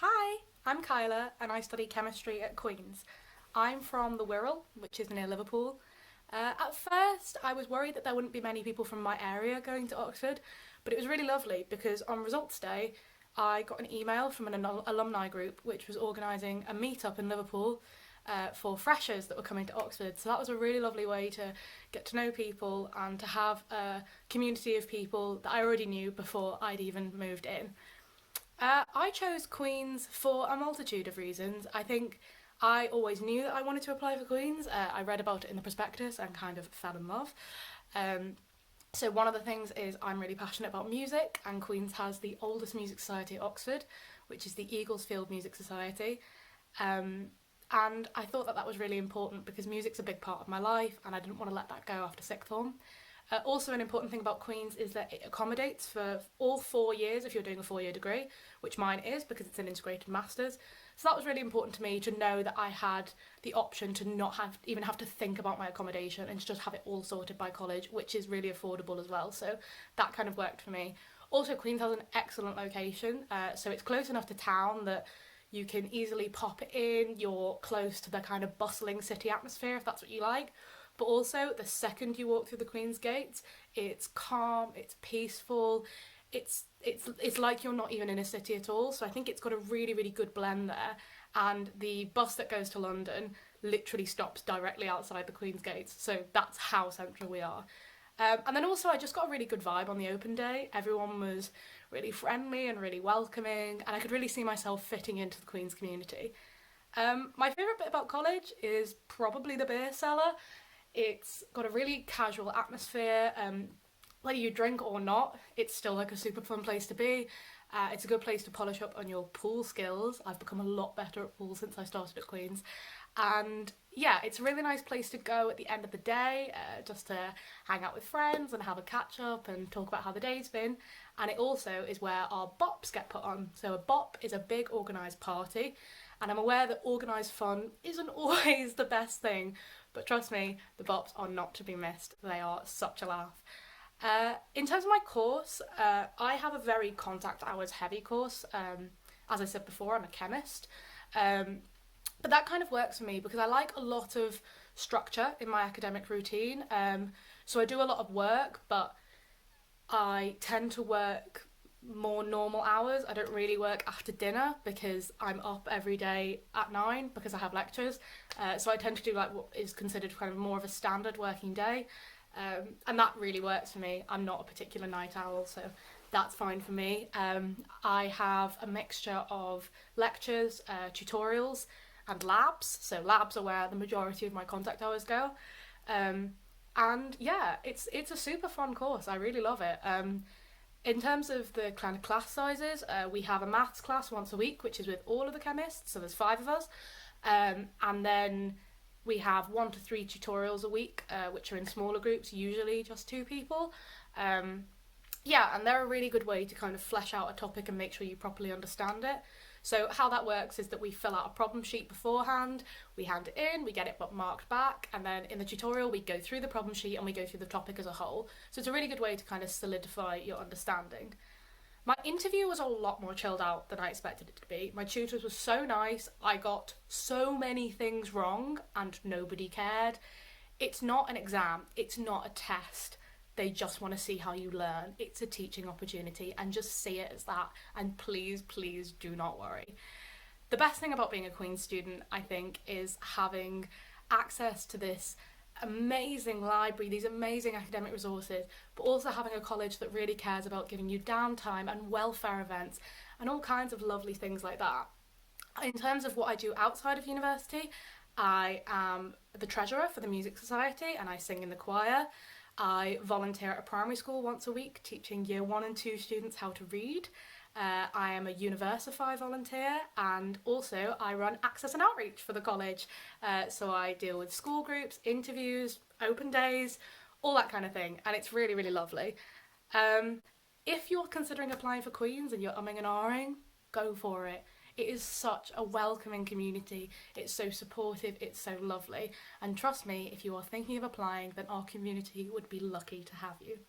Hi, I'm Kyla and I study chemistry at Queen's. I'm from the Wirral, which is near Liverpool. At first, I was worried that there wouldn't be many people from my area going to Oxford, but it was really lovely because on results day, I got an email from an alumni group which was organising a meet-up in Liverpool for freshers that were coming to Oxford. So that was a really lovely way to get to know people and to have a community of people that I already knew before I'd even moved in. I chose Queen's for a multitude of reasons. I think I always knew that I wanted to apply for Queen's. I read about it in the prospectus and kind of fell in love. Um, so one of the things is I'm really passionate about music, and Queen's has the oldest music society at Oxford, which is the Eaglesfield Music Society. Um, and I thought that that was really important because music's a big part of my life, and I didn't want to let that go after sixth form. Also, an important thing about Queen's is that it accommodates for all 4 years if you're doing a 4 year degree, which mine is because it's an integrated master's. So that was really important to me to know that I had the option to not have even have to think about my accommodation and to just have it all sorted by college, which is really affordable as well. So that kind of worked for me. Also, Queen's has an excellent location, so it's close enough to town that you can easily pop in. You're close to the kind of bustling city atmosphere if that's what you like. But also, the second you walk through the Queen's Gates, it's calm, it's peaceful, it's like you're not even in a city at all. So I think it's got a really good blend there. And the bus that goes to London literally stops directly outside the Queen's Gates. So that's how central we are. And then also, I just got a really good vibe on the open day. Everyone was really friendly and really welcoming, and I could really see myself fitting into the Queen's community. My favourite bit about college is probably the beer cellar. It's got a really casual atmosphere. Whether you drink or not, it's still like a super fun place to be. It's a good place to polish up on your pool skills. I've become a lot better at pool since I started at Queen's. And yeah, it's a really nice place to go at the end of the day, just to hang out with friends and have a catch up and talk about how the day's been. And it also is where our bops get put on. So a bop is a big organised party, and I'm aware that organised fun isn't always the best thing, but trust me, the bops are not to be missed. They are such a laugh. In terms of my course, I have a very contact hours heavy course. As I said before, I'm a chemist. But that kind of works for me because I like a lot of structure in my academic routine. So I do a lot of work, but I tend to work more normal hours. I don't really work after dinner because I'm up every day at 9 because I have lectures. So I tend to do like what is considered kind of more of a standard working day. And that really works for me. I'm not a particular night owl, so that's fine for me. I have a mixture of lectures, tutorials, and labs. So labs are where the majority of my contact hours go. And yeah, it's a super fun course. I really love it. In terms of the kind of class sizes, we have a maths class once a week, which is with all of the chemists, so there's 5 of us. And then we have 1 to 3 tutorials a week, which are in smaller groups, usually just 2 people. Yeah, and they're a really good way to kind of flesh out a topic and make sure you properly understand it. So how that works is that we fill out a problem sheet beforehand, we hand it in, we get it marked back, and then in the tutorial we go through the problem sheet and we go through the topic as a whole. So it's a really good way to kind of solidify your understanding. My interview was a lot more chilled out than I expected it to be. My tutors were so nice. I got so many things wrong and nobody cared. It's not an exam, it's not a test. They just want to see how you learn. It's a teaching opportunity and just see it as that. And please do not worry. The best thing about being a Queen's student, I think, is having access to this amazing library, these amazing academic resources, but also having a college that really cares about giving you downtime and welfare events and all kinds of lovely things like that. In terms of what I do outside of university, I am the treasurer for the Music Society and I sing in the choir. I volunteer at a primary school once a week teaching year 1 and 2 students how to read. I am a Universify volunteer, and also I run access and outreach for the college. So I deal with school groups, interviews, open days, all that kind of thing, and it's really lovely. If you're considering applying for Queen's and you're umming and ahhing, go for it. It is such a welcoming community. It's so supportive, it's so lovely. And trust me, if you are thinking of applying, then our community would be lucky to have you.